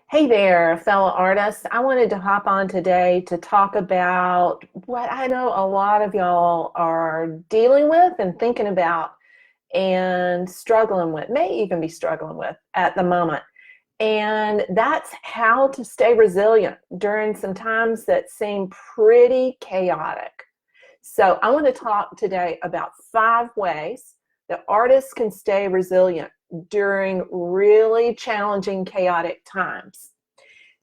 Hey there, fellow artists. I wanted to hop on today to talk about what I know a lot of y'all are dealing with and thinking about and struggling with, may even be struggling with at the moment. And that's how to stay resilient during some times that seem pretty chaotic. So I want to talk today about 5 ways that artists can stay resilient during really challenging, chaotic times.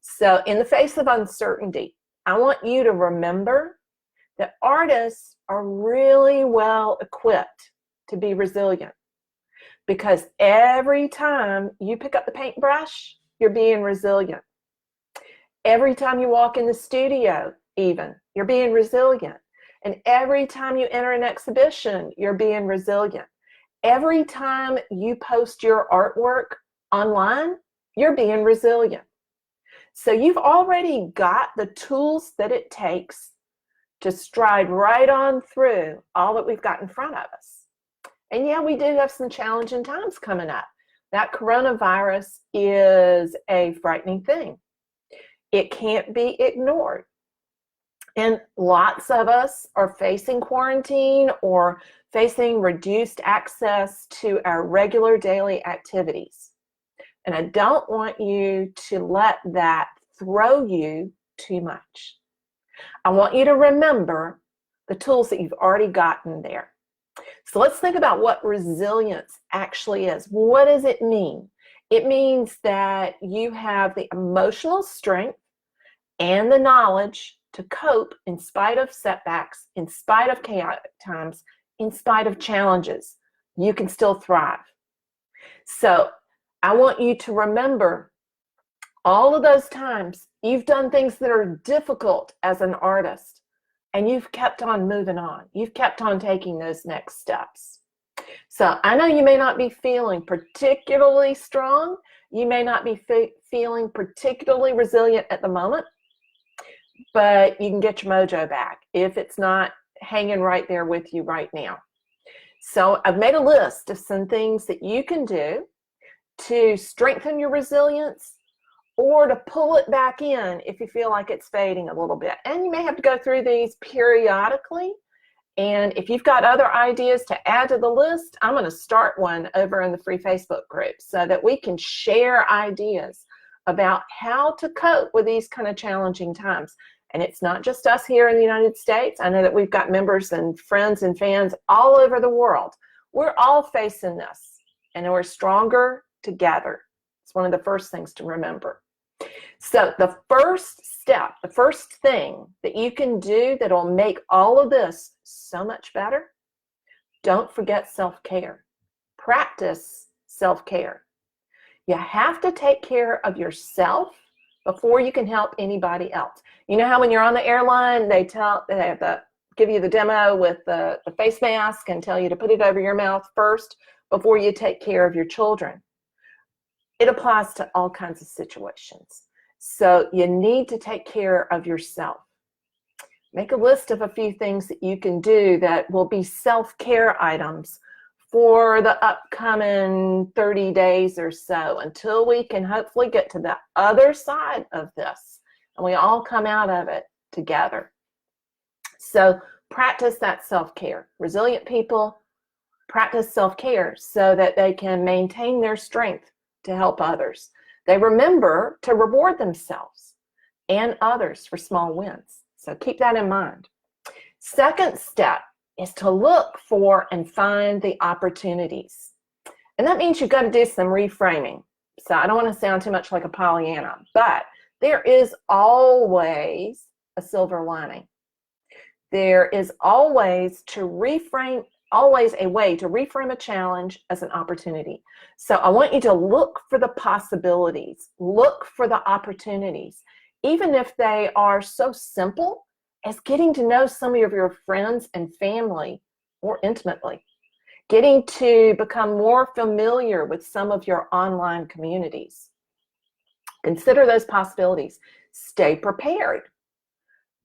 So in the face of uncertainty, I want you to remember that artists are really well equipped to be resilient, because every time you pick up the paintbrush, you're being resilient. Every time you walk in the studio, even, you're being resilient. And every time you enter an exhibition, you're being resilient. Every time you post your artwork online, you're being resilient. So you've already got the tools that it takes to stride right on through all that we've got in front of us. And yeah, we do have some challenging times coming up. That coronavirus is a frightening thing. It can't be ignored. And lots of us are facing quarantine or facing reduced access to our regular daily activities. And I don't want you to let that throw you too much. I want you to remember the tools that you've already gotten there. So let's think about what resilience actually is. What does it mean? It means that you have the emotional strength and the knowledge to cope in spite of setbacks, in spite of chaotic times, in spite of challenges. You can still thrive. So I want you to remember all of those times you've done things that are difficult as an artist, and you've kept on moving on. You've kept on taking those next steps. So I know you may not be feeling particularly strong. You may not be feeling particularly resilient at the moment, but you can get your mojo back if it's not hanging right there with you right now. So I've made a list of some things that you can do to strengthen your resilience or to pull it back in if you feel like it's fading a little bit. And you may have to go through these periodically. And if you've got other ideas to add to the list, I'm going to start one over in the free Facebook group so that we can share ideas about how to cope with these kind of challenging times. And it's not just us here in the United States. I know that we've got members and friends and fans all over the world. We're all facing this, and we're stronger together. It's one of the first things to remember. So the first step, the first thing that you can do that'll make all of this so much better, don't forget self-care. Practice self-care. You have to take care of yourself before you can help anybody else. You know how when you're on the airline, they have to give you the demo with the face mask and tell you to put it over your mouth first before you take care of your children. It applies to all kinds of situations. So you need to take care of yourself. Make a list of a few things that you can do that will be self-care items for the upcoming 30 days or so until we can hopefully get to the other side of this and we all come out of it together. So practice that self-care. Resilient people practice self-care so that they can maintain their strength to help others. They remember to reward themselves and others for small wins. So keep that in mind. Second step is to look for and find the opportunities. And that means you've got to do some reframing. So I don't want to sound too much like a Pollyanna, but there is always a silver lining. There is always a way to reframe a challenge as an opportunity. So I want you to look for the possibilities, look for the opportunities, even if they are so simple as getting to know some of your friends and family more intimately, getting to become more familiar with some of your online communities. Consider those possibilities. Stay prepared.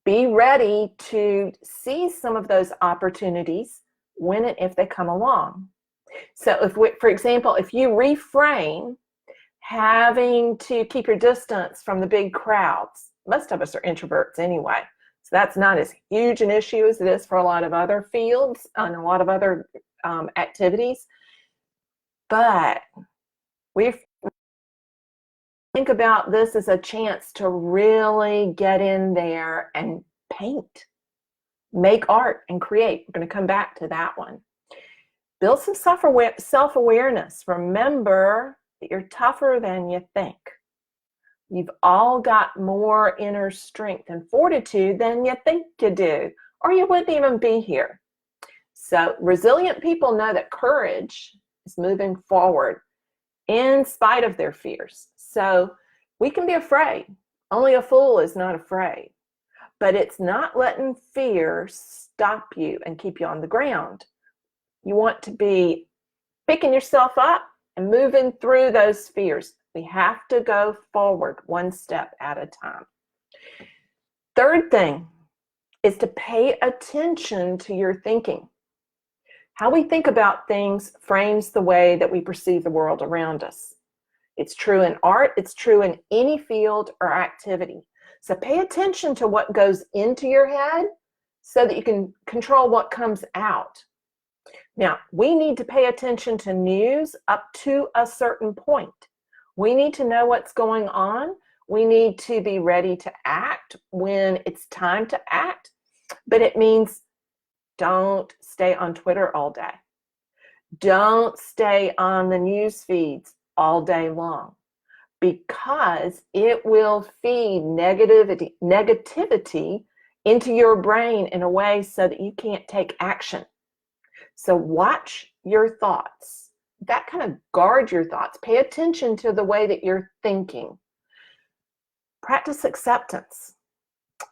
Be ready to seize some of those opportunities when and if they come along. So for example, if you reframe having to keep your distance from the big crowds. Most of us are introverts anyway, so that's not as huge an issue as it is for a lot of other fields and a lot of other activities. But we think about this as a chance to really get in there and paint, make art, and create. We're going to come back to that one. Build some self-awareness. Remember that you're tougher than you think. You've all got more inner strength and fortitude than you think you do, or you wouldn't even be here. So resilient people know that courage is moving forward in spite of their fears. So we can be afraid. Only a fool is not afraid. But it's not letting fear stop you and keep you on the ground. You want to be picking yourself up and moving through those fears. We have to go forward one step at a time. Third thing is to pay attention to your thinking. How we think about things frames the way that we perceive the world around us. It's true in art, it's true in any field or activity. So pay attention to what goes into your head so that you can control what comes out. Now, we need to pay attention to news up to a certain point. We need to know what's going on. We need to be ready to act when it's time to act, but it means don't stay on Twitter all day. Don't stay on the news feeds all day long, because it will feed negativity into your brain in a way so that you can't take action. So watch your thoughts. That kind of guard your thoughts. Pay attention to the way that you're thinking. Practice acceptance.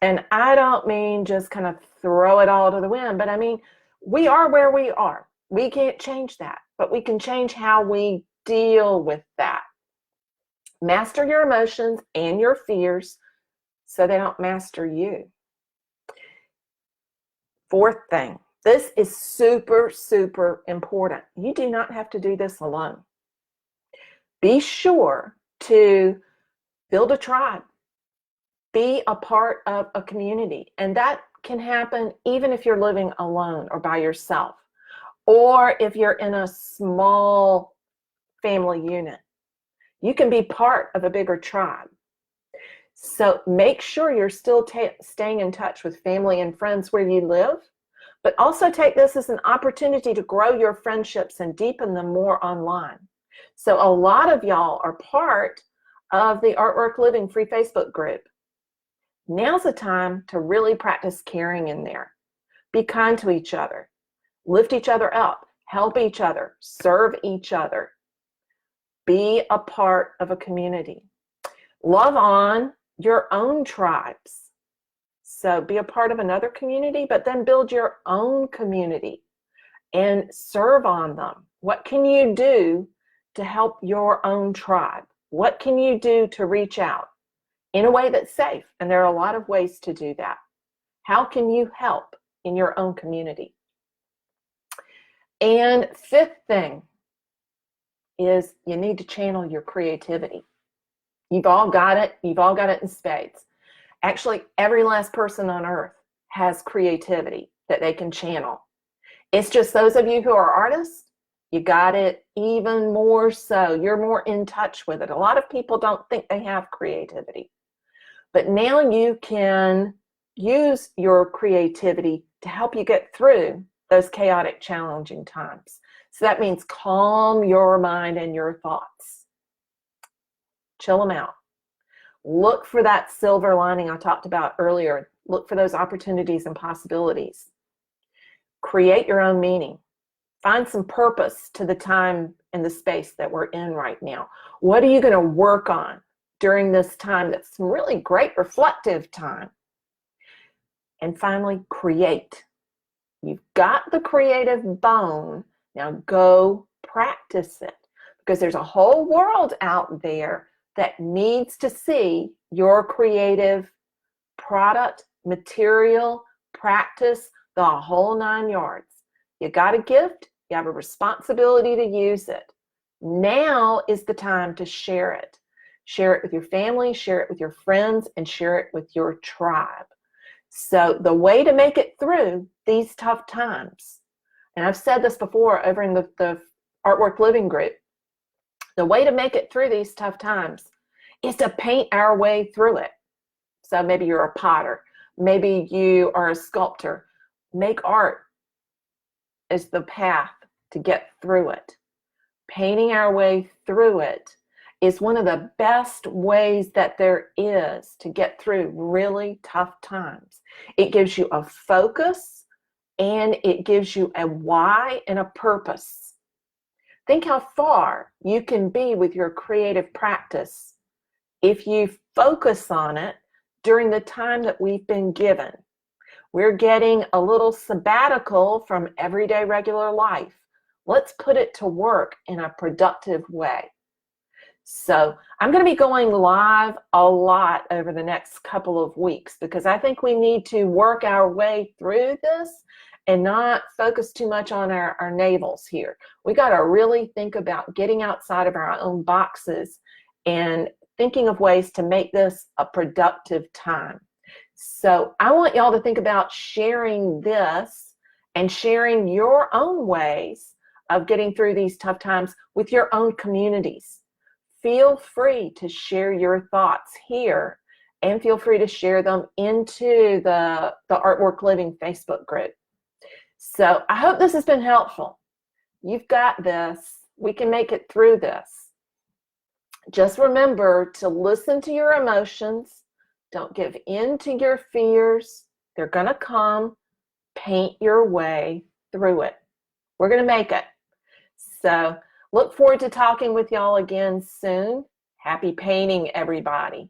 And I don't mean just kind of throw it all to the wind, but I mean, we are where we are. We can't change that, but we can change how we deal with that. Master your emotions and your fears so they don't master you. Fourth thing, this is super, super important. You do not have to do this alone. Be sure to build a tribe. Be a part of a community. And that can happen even if you're living alone or by yourself, or if you're in a small family unit. You can be part of a bigger tribe. So make sure you're still staying in touch with family and friends where you live, but also take this as an opportunity to grow your friendships and deepen them more online. So a lot of y'all are part of the Artwork Living free Facebook group. Now's the time to really practice caring in there. Be kind to each other. Lift each other up. Help each other. Serve each other. Be a part of a community. Love on your own tribes. So be a part of another community, but then build your own community and serve on them. What can you do to help your own tribe? What can you do to reach out in a way that's safe? And there are a lot of ways to do that. How can you help in your own community? And fifth thing is you need to channel your creativity. You've all got it. You've all got it in spades. Actually, every last person on earth has creativity that they can channel. It's just those of you who are artists, you got it even more so. You're more in touch with it. A lot of people don't think they have creativity. But now you can use your creativity to help you get through those chaotic, challenging times. So that means calm your mind and your thoughts. Chill them out. Look for that silver lining I talked about earlier. Look for those opportunities and possibilities. Create your own meaning. Find some purpose to the time and the space that we're in right now. What are you going to work on during this time that's some really great reflective time? And finally, create. You've got the creative bone. Now go practice it, because there's a whole world out there that needs to see your creative product, material, practice, the whole 9 yards. You got a gift, you have a responsibility to use it. Now is the time to share it. Share it with your family, share it with your friends, and share it with your tribe. So the way to make it through these tough times, and I've said this before over in the Artwork Living group, the way to make it through these tough times is to paint our way through it. So maybe you're a potter, maybe you are a sculptor. Make art as the path to get through it. Painting our way through it is one of the best ways that there is to get through really tough times. It gives you a focus and it gives you a why and a purpose. Think how far you can be with your creative practice if you focus on it during the time that we've been given. We're getting a little sabbatical from everyday regular life. Let's put it to work in a productive way. So I'm going to be going live a lot over the next couple of weeks because I think we need to work our way through this and not focus too much on our navels here. We got to really think about getting outside of our own boxes and thinking of ways to make this a productive time. So I want y'all to think about sharing this and sharing your own ways of getting through these tough times with your own communities. Feel free to share your thoughts here and feel free to share them into the Artwork Living Facebook group. So I hope this has been helpful. You've got this. We can make it through this. Just remember to listen to your emotions. Don't give in to your fears. They're going to come. Paint your way through it. We're going to make it. So look forward to talking with y'all again soon. Happy painting, everybody.